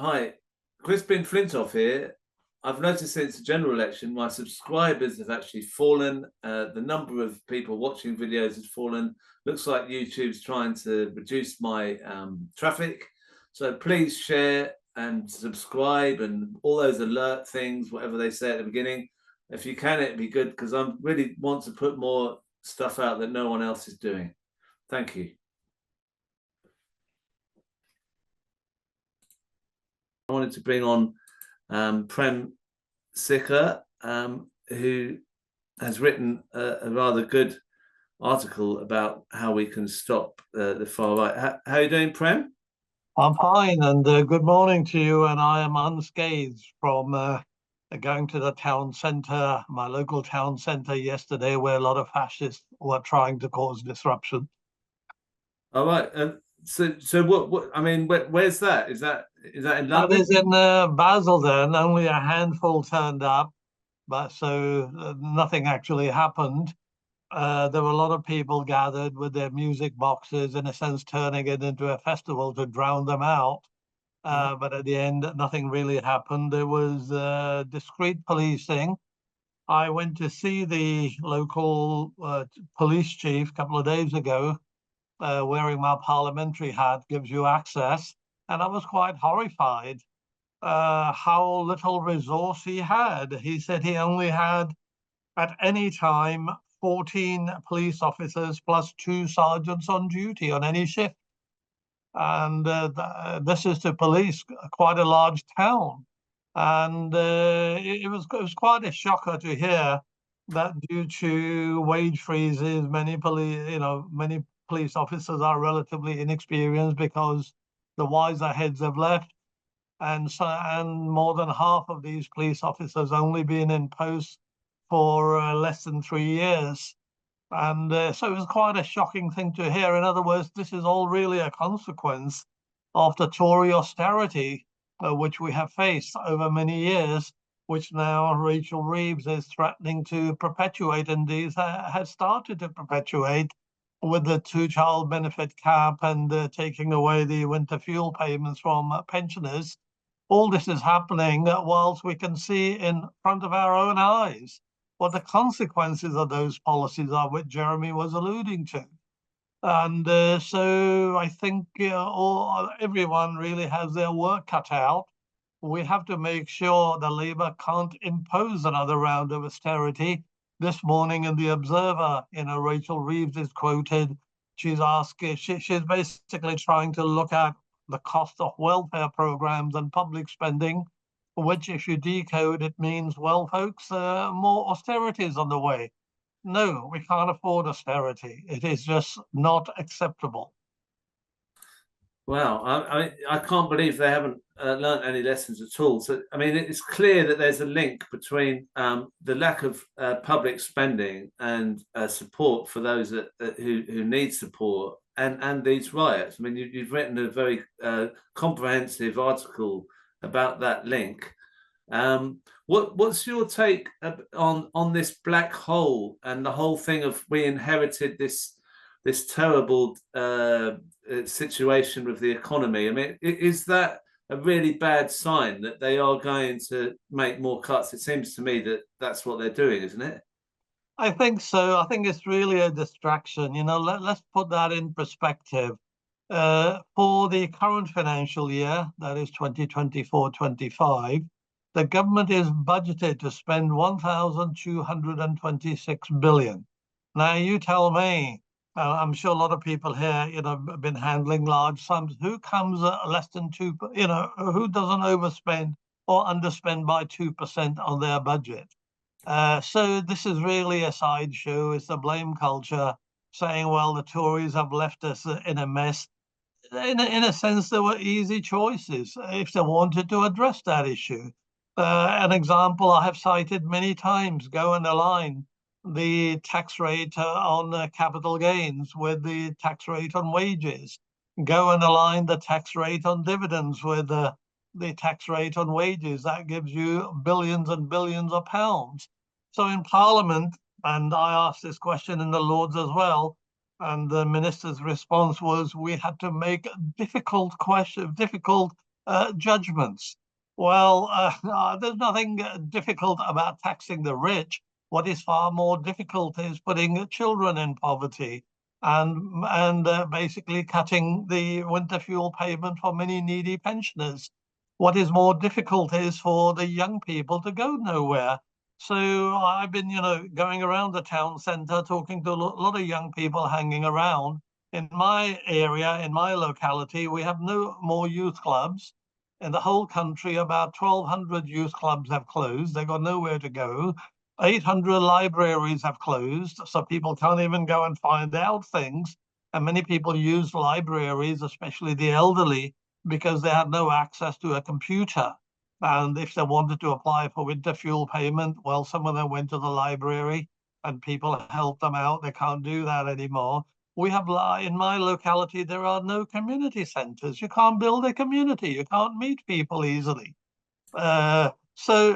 Hi, Crispin Flintoff here. I've noticed since the general election, my subscribers have actually fallen. The number of people watching videos has fallen. Looks like YouTube's trying to reduce my traffic. So please share and subscribe and all those alert things, whatever they say at the beginning. If you can, it'd be good because I really want to put more stuff out that no one else is doing. Thank you. I wanted to bring on Prem, Sikka, who has written a rather good article about how we can stop the far right. How are you doing, Prem? I'm fine, and good morning to you. And I am unscathed from going to the town centre, my local town centre yesterday, where a lot of fascists were trying to cause disruption. All right. So what? I mean, where's that? Is that in That London? is in Basildon. Only a handful turned up, but so nothing actually happened. There were a lot of people gathered with their music boxes, in a sense, turning it into a festival to drown them out. But at the end, nothing really happened. There was discreet policing. I went to see the local police chief a couple of days ago, wearing my parliamentary hat, gives you access. And I was quite horrified how little resource he had. He said he only had, at any time, 14 police officers plus 2 sergeants on duty on any shift. And this is to police quite a large town. And it was quite a shocker to hear that due to wage freezes, many police officers are relatively inexperienced because the wiser heads have left, and more than half of these police officers only been in post for less than 3 years. And so it was quite a shocking thing to hear. In other words, this is all really a consequence of the Tory austerity, which we have faced over many years, which now Rachel Reeves is threatening to perpetuate, and has started to perpetuate with the two-child benefit cap and taking away the winter fuel payments from pensioners. All this is happening whilst we can see in front of our own eyes what the consequences of those policies are, which Jeremy was alluding to. And so I think everyone really has their work cut out. We have to make sure the Labour can't impose another round of austerity. This morning in the Observer, Rachel Reeves is quoted. She's asking, she's basically trying to look at the cost of welfare programs and public spending, which, if you decode, it means, well, folks, more austerity is on the way. No, we can't afford austerity. It is just not acceptable. Wow, I can't believe they haven't learned any lessons at all. So, I mean, it's clear that there's a link between the lack of public spending and support for those who need support and these riots. I mean, you've written a very comprehensive article about that link. What's your take on this black hole and the whole thing of we inherited this terrible situation with the economy? I mean, is that a really bad sign that they are going to make more cuts? It seems to me that that's what they're doing, isn't it? I think so. I think it's really a distraction. Let's put that in perspective. For the current financial year, that is 2024-25, the government is budgeted to spend 1,226 billion. Now, you tell me, I'm sure a lot of people here, have been handling large sums. Who comes less than two, who doesn't overspend or underspend by 2% on their budget? So this is really a sideshow. It's a blame culture saying, well, the Tories have left us in a mess. In a sense, there were easy choices if they wanted to address that issue. An example I have cited many times: go and align the tax rate on capital gains with the tax rate on wages. Go and align the tax rate on dividends with the tax rate on wages. That gives you billions and billions of pounds. So in Parliament, and I asked this question in the Lords as well, and the minister's response was, we had to make difficult judgments. Well, there's nothing difficult about taxing the rich. What is far more difficult is putting children in poverty and basically cutting the winter fuel payment for many needy pensioners. What is more difficult is for the young people to go nowhere. So I've been, going around the town centre talking to a lot of young people hanging around. In my area, in my locality, we have no more youth clubs. In the whole country, about 1,200 youth clubs have closed. They've got nowhere to go. 800 libraries have closed, so people can't even go and find out things. And many people use libraries, especially the elderly, because they had no access to a computer. And if they wanted to apply for winter fuel payment, well, some of them went to the library and people helped them out. They can't do that anymore. We have, in my locality, there are no community centers. You can't build a community. You can't meet people easily. So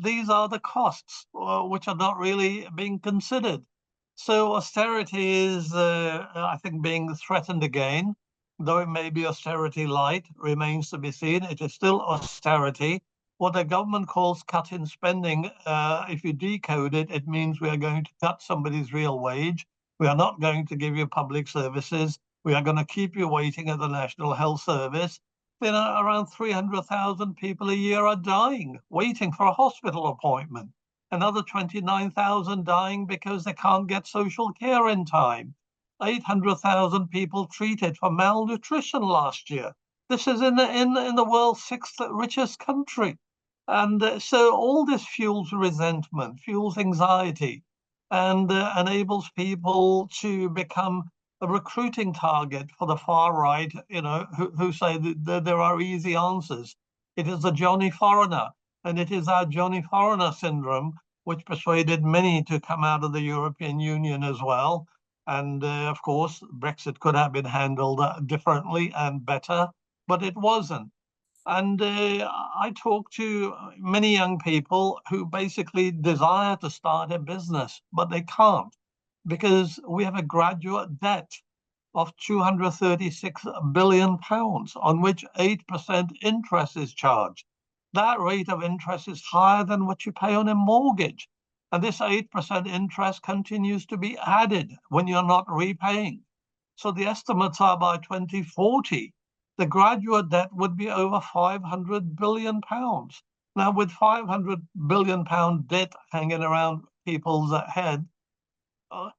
these are the costs which are not really being considered. So austerity is, I think, being threatened again, though it may be austerity light, remains to be seen. It is still austerity. What the government calls cut in spending, if you decode it, it means we are going to cut somebody's real wage. We are not going to give you public services. We are going to keep you waiting at the National Health Service. Around 300,000 people a year are dying, waiting for a hospital appointment. Another 29,000 dying because they can't get social care in time. 800,000 people treated for malnutrition last year. This is in the world's sixth richest country. And so all this fuels resentment, fuels anxiety, and enables people to become a recruiting target for the far right, who say that there are easy answers. It is the Johnny Foreigner, and it is our Johnny Foreigner syndrome which persuaded many to come out of the European Union as well. And of course, Brexit could have been handled differently and better, but it wasn't. And I talk to many young people who basically desire to start a business, but they can't because we have a graduate debt of 236 billion pounds on which 8% interest is charged. That rate of interest is higher than what you pay on a mortgage. And this 8% interest continues to be added when you're not repaying. So the estimates are by 2040, the graduate debt would be over 500 billion pounds. Now, with 500 billion pound debt hanging around people's head,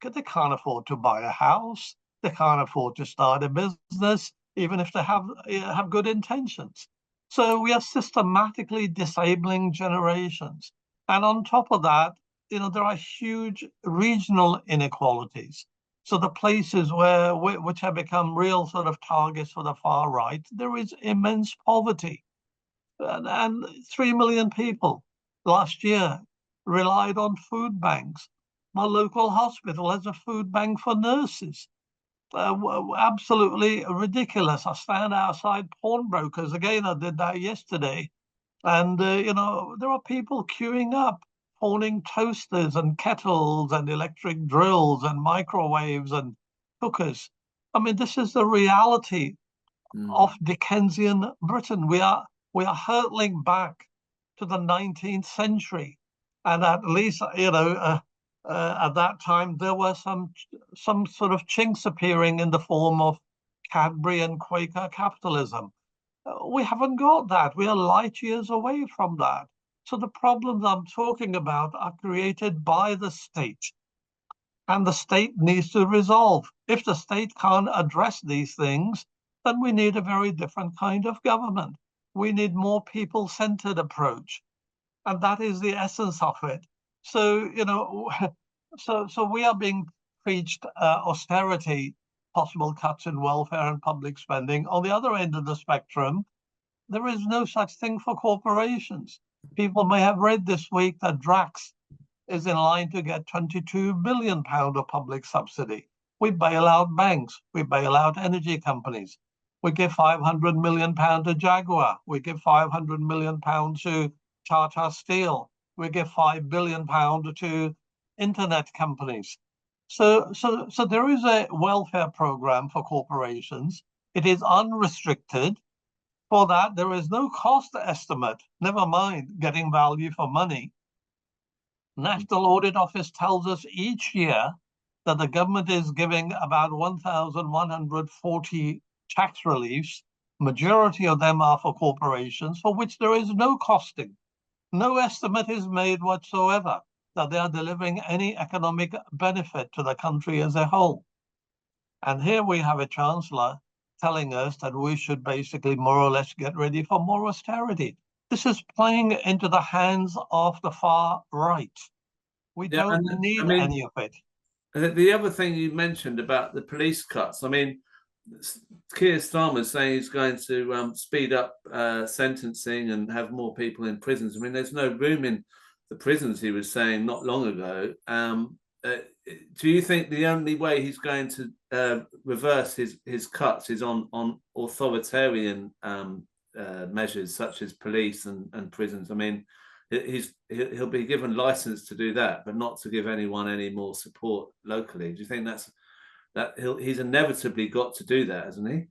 they can't afford to buy a house. They can't afford to start a business, even if they have good intentions. So we are systematically disabling generations. And on top of that, there are huge regional inequalities. So the places which have become real sort of targets for the far right, there is immense poverty. And 3 million people last year relied on food banks. My local hospital has a food bank for nurses. Absolutely ridiculous. I stand outside pawnbrokers. Again, I did that yesterday. And, there are people queuing up, pawning toasters and kettles and electric drills and microwaves and cookers. I mean, this is the reality of Dickensian Britain. We are hurtling back to the 19th century. And at least, at that time, there were some sort of chinks appearing in the form of Cadbury and Quaker capitalism. We haven't got that. We are light years away from that. So the problems I'm talking about are created by the state, and the state needs to resolve. If the state can't address these things, then we need a very different kind of government. We need more people-centered approach, and that is the essence of it. So, so we are being preached austerity, possible cuts in welfare and public spending. On the other end of the spectrum, there is no such thing for corporations. People may have read this week that Drax is in line to get 22 billion pound of public subsidy. We bail out banks, we bail out energy companies. We give 500 million pound to Jaguar. We give 500 million pound to Tata Steel. We give 5 billion pound to internet companies. So there is a welfare program for corporations. It is unrestricted. For that, there is no cost estimate, never mind getting value for money. National Audit Office tells us each year that the government is giving about 1,140 tax reliefs. Majority of them are for corporations, for which there is no costing. No estimate is made whatsoever that they are delivering any economic benefit to the country as a whole. And here we have a chancellor telling us that we should basically more or less get ready for more austerity. This is playing into the hands of the far right. We don't need any of it. The other thing you mentioned about the police cuts, I mean, Keir Starmer is saying he's going to speed up sentencing and have more people in prisons. I mean, there's no room in the prisons, he was saying not long ago. Do you think the only way he's going to reverse his cuts is on authoritarian measures such as police and prisons? I mean, he'll be given license to do that, but not to give anyone any more support locally. Do you think he's inevitably got to do that, hasn't he?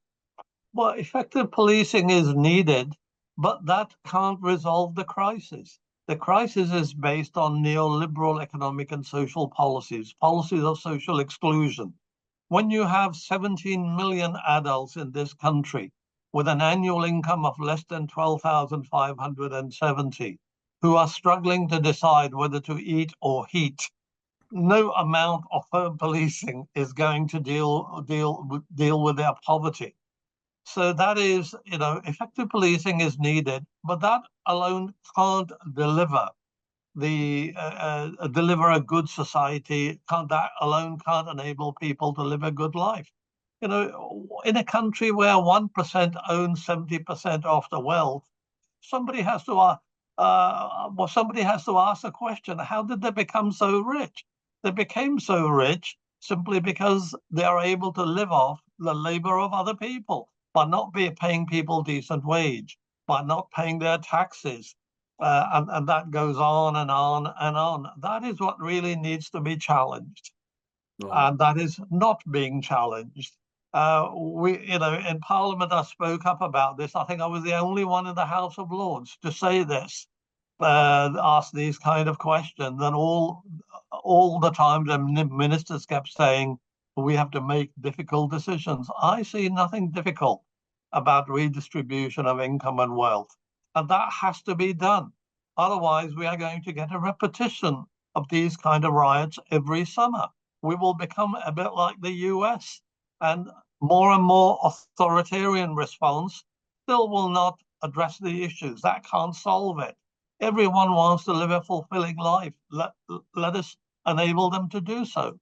Well, effective policing is needed, but that can't resolve the crisis. The crisis is based on neoliberal economic and social policies of social exclusion. When you have 17 million adults in this country with an annual income of less than 12,570 who are struggling to decide whether to eat or heat, no amount of firm policing is going to deal with their poverty. So that is, effective policing is needed, but that alone can't deliver deliver a good society. That alone can't enable people to live a good life. In a country where 1% owns 70% of the wealth, somebody has to ask the question: how did they become so rich? They became so rich simply because they are able to live off the labor of other people, by not paying people decent wage, by not paying their taxes. And that goes on and on and on. That is what really needs to be challenged. Right. And that is not being challenged. In Parliament, I spoke up about this. I think I was the only one in the House of Lords to say this, ask these kind of questions. And all the time, the ministers kept saying, we have to make difficult decisions. I see nothing difficult about redistribution of income and wealth. And that has to be done. Otherwise, we are going to get a repetition of these kind of riots every summer. We will become a bit like the US, and more authoritarian response still will not address the issues. That can't solve it. Everyone wants to live a fulfilling life. Let us enable them to do so.